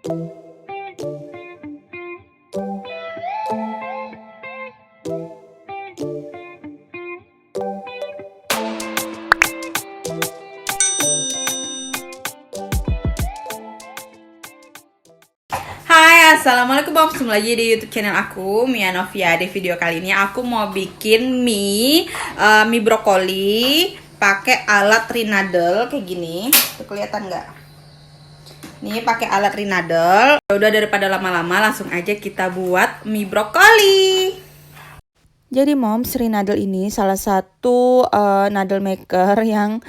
Hai, assalamualaikum, kembali lagi di YouTube channel aku, Mia Novia. Di video kali ini aku mau bikin mie brokoli pakai alat Rinadel kayak gini. Tuh, kelihatan nggak? Nih pakai alat Rinadel. Udah, daripada lama-lama, langsung aja kita buat mie brokoli. Jadi moms, Rinadel ini salah satu nadel maker yang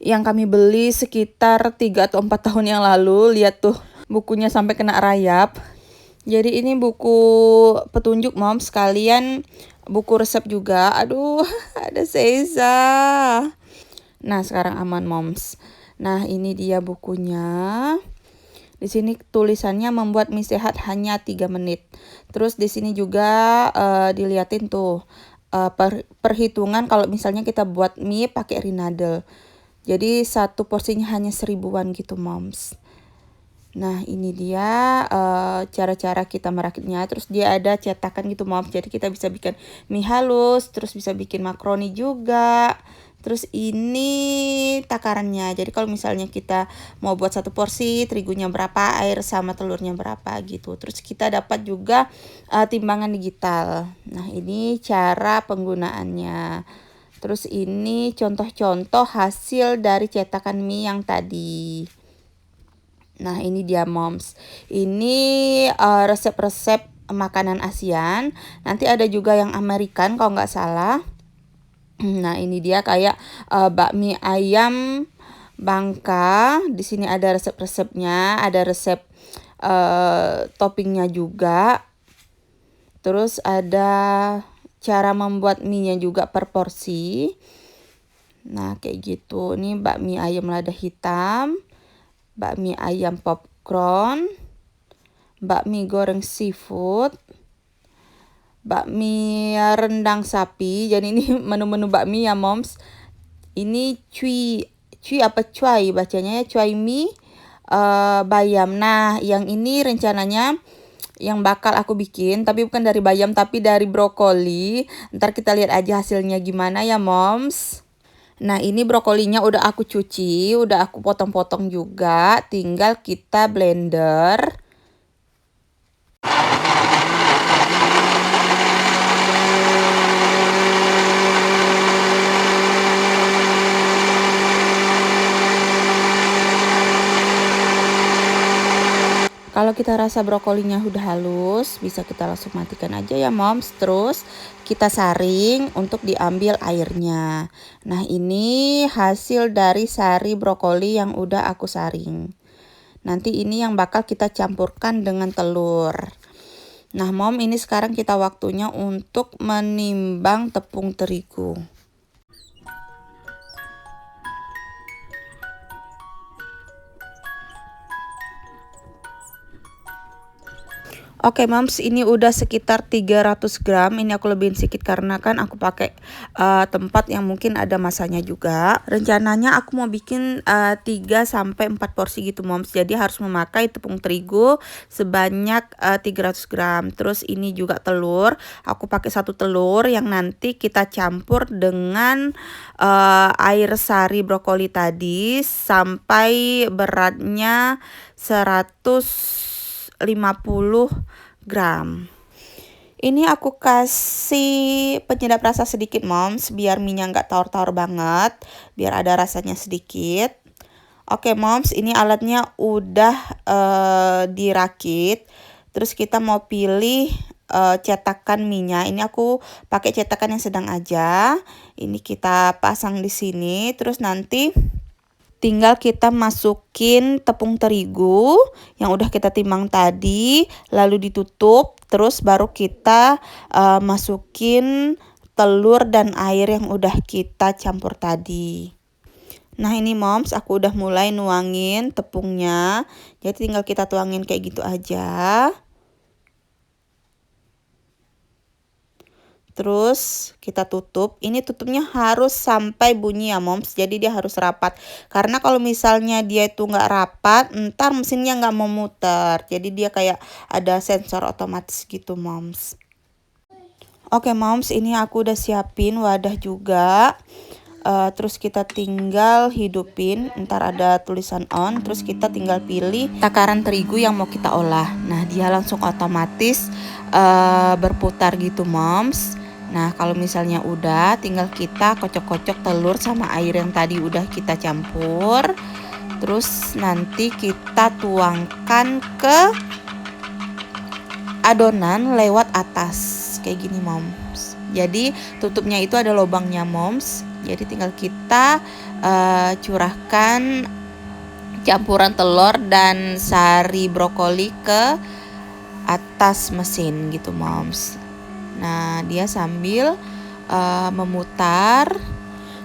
kami beli sekitar 3 atau 4 tahun yang lalu. Lihat tuh, bukunya sampai kena rayap. Jadi ini buku petunjuk moms, sekalian buku resep juga. Aduh, ada Seiza. Nah, sekarang aman moms. Nah, ini dia bukunya. Di sini tulisannya membuat mie sehat hanya 3 menit. Terus di sini juga diliatin tuh perhitungan kalau misalnya kita buat mie pakai Rinadel. Jadi satu porsinya hanya 1000-an gitu moms. Nah, ini dia cara-cara kita merakitnya. Terus dia ada cetakan gitu moms. Jadi kita bisa bikin mie halus, terus bisa bikin makaroni juga. Terus ini takarannya. Jadi kalau misalnya kita mau buat satu porsi, terigunya berapa, air sama telurnya berapa gitu. Terus kita dapat juga timbangan digital. Nah, ini cara penggunaannya. Terus ini contoh-contoh hasil dari cetakan mie yang tadi. Nah, ini dia moms. Ini resep-resep makanan ASEAN. Nanti ada juga yang Amerikan kalau nggak salah. Nah, ini dia kayak bakmi ayam Bangka. Di sini ada resep-resepnya, ada resep toppingnya juga. Terus ada cara membuat mie-nya juga per porsi. Nah, kayak gitu. Ini bakmi ayam lada hitam, bakmi ayam popcorn, bakmi goreng seafood, bakmi rendang sapi. Jadi ini menu-menu bakmi ya moms. Ini cuy apa cuai bacanya ya, cuai mie bayam. Nah, yang ini rencananya yang bakal aku bikin, tapi bukan dari bayam tapi dari brokoli. Ntar kita lihat aja hasilnya gimana ya moms. Nah, ini brokolinya udah aku cuci, udah aku potong-potong juga, tinggal kita blender. Kalau kita rasa brokolinya udah halus, bisa kita langsung matikan aja ya moms. Terus kita saring untuk diambil airnya. Nah, ini hasil dari sari brokoli yang udah aku saring. Nanti ini yang bakal kita campurkan dengan telur. Nah mom, ini sekarang kita waktunya untuk menimbang tepung terigu. Oke moms, ini udah sekitar 300 gram. Ini aku lebihin sedikit karena kan aku pakai tempat yang mungkin ada masanya juga. Rencananya aku mau bikin 3 sampai 4 porsi gitu moms. Jadi harus memakai tepung terigu sebanyak 300 gram. Terus ini juga telur. Aku pakai 1 telur yang nanti kita campur dengan air sari brokoli tadi sampai beratnya 150 gram. Ini aku kasih penyedap rasa sedikit moms, biar minyak nggak tawar-tawar banget, biar ada rasanya sedikit. Oke moms, ini alatnya udah dirakit. Terus kita mau pilih cetakan minyak. Ini aku pakai cetakan yang sedang aja. Ini kita pasang di sini. Terus nanti tinggal kita masukin tepung terigu yang udah kita timbang tadi, lalu ditutup, terus baru kita masukin telur dan air yang udah kita campur tadi. Nah, ini moms, aku udah mulai nuangin tepungnya. Jadi tinggal kita tuangin kayak gitu aja. Terus kita tutup. Ini tutupnya harus sampai bunyi ya moms. Jadi dia harus rapat. Karena kalau misalnya dia itu nggak rapat, ntar mesinnya nggak mau muter. Jadi dia kayak ada sensor otomatis gitu moms. Oke moms, ini aku udah siapin wadah juga. Terus kita tinggal hidupin, ntar ada tulisan on, terus kita tinggal pilih takaran terigu yang mau kita olah. Nah dia langsung otomatis berputar gitu moms. Nah kalau misalnya udah, tinggal kita kocok-kocok telur sama air yang tadi udah kita campur. Terus nanti kita tuangkan ke adonan lewat atas kayak gini moms. Jadi tutupnya itu ada lubangnya moms. Jadi tinggal kita curahkan campuran telur dan sari brokoli ke atas mesin gitu moms. Nah dia sambil memutar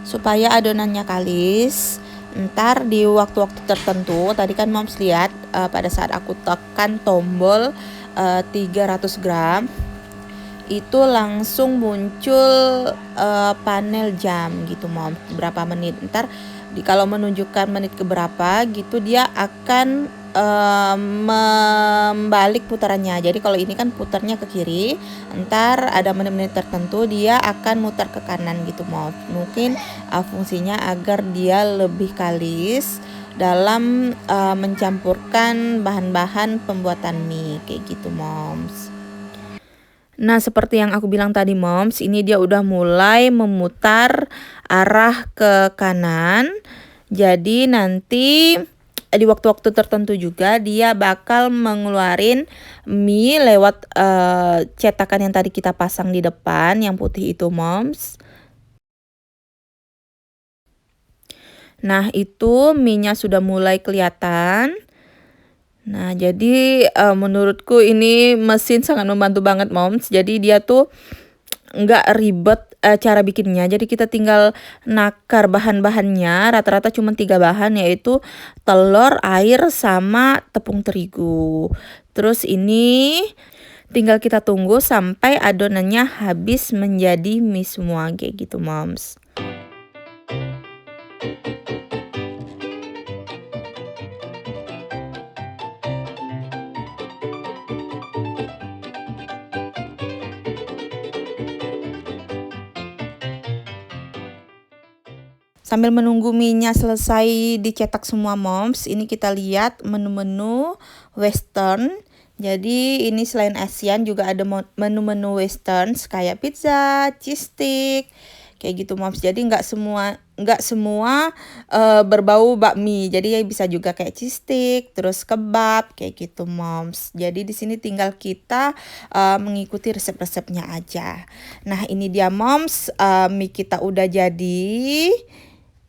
supaya adonannya kalis. Ntar di waktu-waktu tertentu, tadi kan moms lihat pada saat aku tekan tombol 300 gram itu langsung muncul panel jam gitu moms, berapa menit. Ntar kalau menunjukkan menit keberapa gitu dia akan membalik putarannya. Jadi kalau ini kan putarnya ke kiri, ntar ada menit-menit tertentu dia akan muter ke kanan gitu moms. Mungkin fungsinya agar dia lebih kalis dalam mencampurkan bahan-bahan pembuatan mie kayak gitu moms. Nah seperti yang aku bilang tadi moms, ini dia udah mulai memutar arah ke kanan. Jadi nanti di waktu-waktu tertentu juga dia bakal mengeluarin mie lewat cetakan yang tadi kita pasang di depan yang putih itu moms. Nah itu mie-nya sudah mulai kelihatan. Nah jadi menurutku ini mesin sangat membantu banget moms. Jadi dia tuh nggak ribet cara bikinnya. Jadi kita tinggal nakar bahan-bahannya. Rata-rata cuma 3 bahan, yaitu telur, air, sama tepung terigu. Terus ini tinggal kita tunggu sampai adonannya habis menjadi mie semua kayak gitu moms. Sambil menunggu mie-nya selesai dicetak semua moms, ini kita lihat menu-menu western. Jadi ini selain Asian juga ada menu-menu western kayak pizza, cheese stick, kayak gitu moms. Jadi nggak semua berbau bakmi. Jadi ya bisa juga kayak cheese stick, terus kebab kayak gitu moms. Jadi di sini tinggal kita mengikuti resep-resepnya aja. Nah ini dia moms, mie kita udah jadi.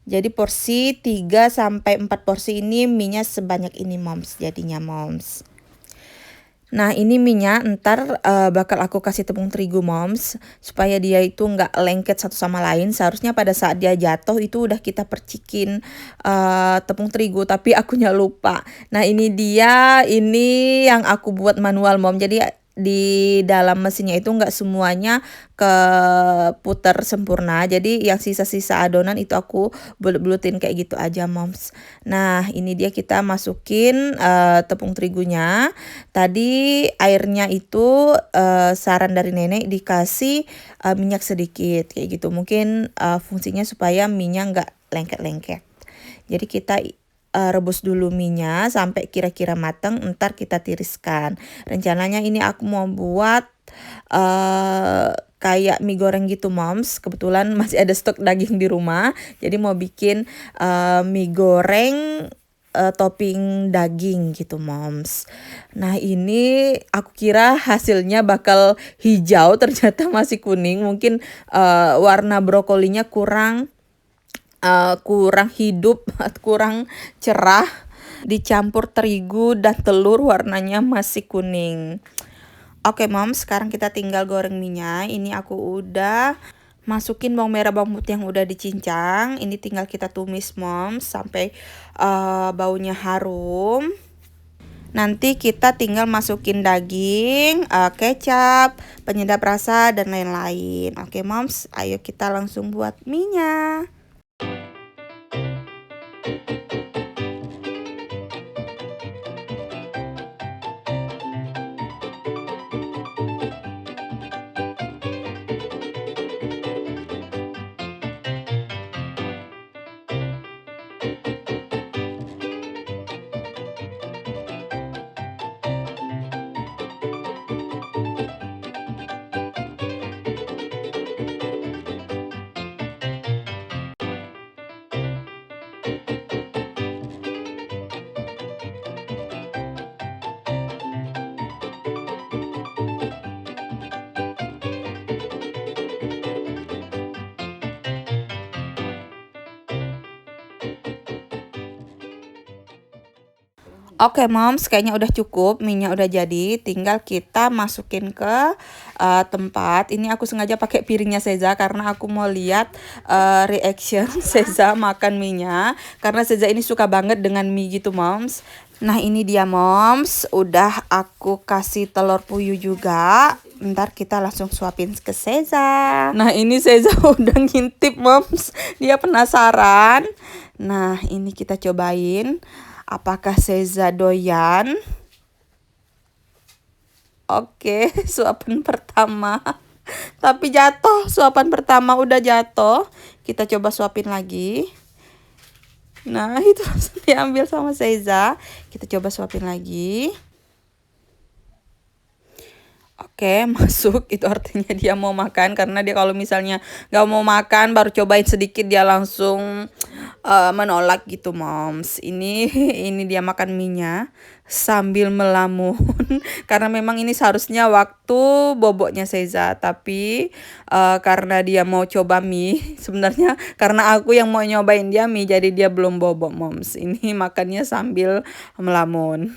Jadi porsi 3-4 porsi ini mie-nya sebanyak ini moms jadinya moms. Nah ini mie-nya ntar bakal aku kasih tepung terigu moms, supaya dia itu nggak lengket satu sama lain. Seharusnya pada saat dia jatuh itu udah kita percikin tepung terigu, tapi akunya lupa. Nah ini dia, ini yang aku buat manual mom. Jadi di dalam mesinnya itu nggak semuanya keputar sempurna. Jadi yang sisa-sisa adonan itu aku bulut-bulutin kayak gitu aja moms. Nah ini dia kita masukin tepung terigunya. Tadi airnya itu saran dari nenek dikasih minyak sedikit kayak gitu. Mungkin fungsinya supaya minyak nggak lengket-lengket. Jadi kita rebus dulu mie-nya sampai kira-kira matang, ntar kita tiriskan. Rencananya ini aku mau buat kayak mie goreng gitu moms. Kebetulan masih ada stok daging di rumah, jadi mau bikin mie goreng topping daging gitu moms. Nah ini aku kira hasilnya bakal hijau, ternyata masih kuning. Mungkin warna brokolinya kurang hidup, kurang cerah. Dicampur terigu dan telur warnanya masih kuning. Oke moms, sekarang kita tinggal goreng minyak. Ini aku udah masukin bawang merah, bawang putih yang udah dicincang. Ini tinggal kita tumis moms sampai baunya harum. Nanti kita tinggal masukin daging, kecap, penyedap rasa dan lain-lain. Oke moms, ayo kita langsung buat mie-nya. Oke moms, kayaknya udah cukup, mie-nya udah jadi, tinggal kita masukin ke tempat. Ini aku sengaja pakai piringnya Seza karena aku mau lihat reaction Seza makan mie-nya, karena Seza ini suka banget dengan mie gitu moms. Nah ini dia moms, udah aku kasih telur puyuh juga. Ntar kita langsung suapin ke Seza. Nah ini Seza udah ngintip moms, dia penasaran. Nah ini kita cobain. Apakah Seza doyan? Oke, suapan pertama. Tapi jatuh, suapan pertama udah jatuh. Kita coba suapin lagi. Nah, itu langsung diambil sama Seza. Kita coba suapin lagi. Oke, masuk, itu artinya dia mau makan. Karena dia kalau misalnya gak mau makan, baru cobain sedikit dia langsung menolak gitu moms. Ini dia makan mie-nya sambil melamun. Karena memang ini seharusnya waktu boboknya Seza, tapi karena dia mau coba mie, sebenarnya karena aku yang mau nyobain dia mie, jadi dia belum bobok moms. Ini makannya sambil melamun.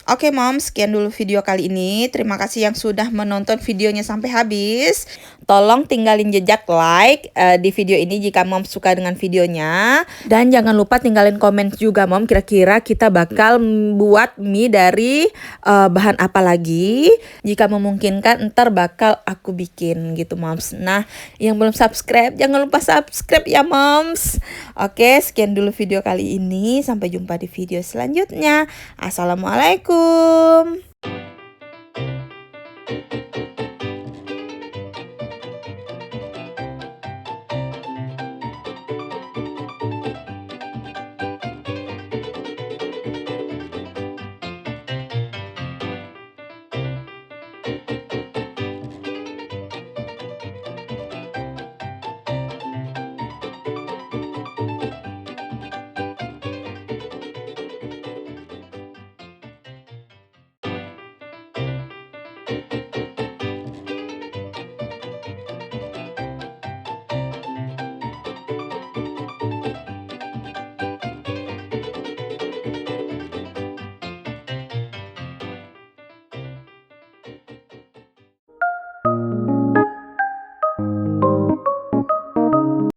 Oke moms, sekian dulu video kali ini. Terima kasih yang sudah menonton videonya sampai habis. Tolong tinggalin jejak like di video ini jika mom suka dengan videonya. Dan jangan lupa tinggalin komen juga mom, kira-kira kita bakal buat mie dari bahan apa lagi. Jika memungkinkan ntar bakal aku bikin gitu moms. Nah yang belum subscribe jangan lupa subscribe ya moms. Oke, sekian dulu video kali ini. Sampai jumpa di video selanjutnya. Assalamualaikum.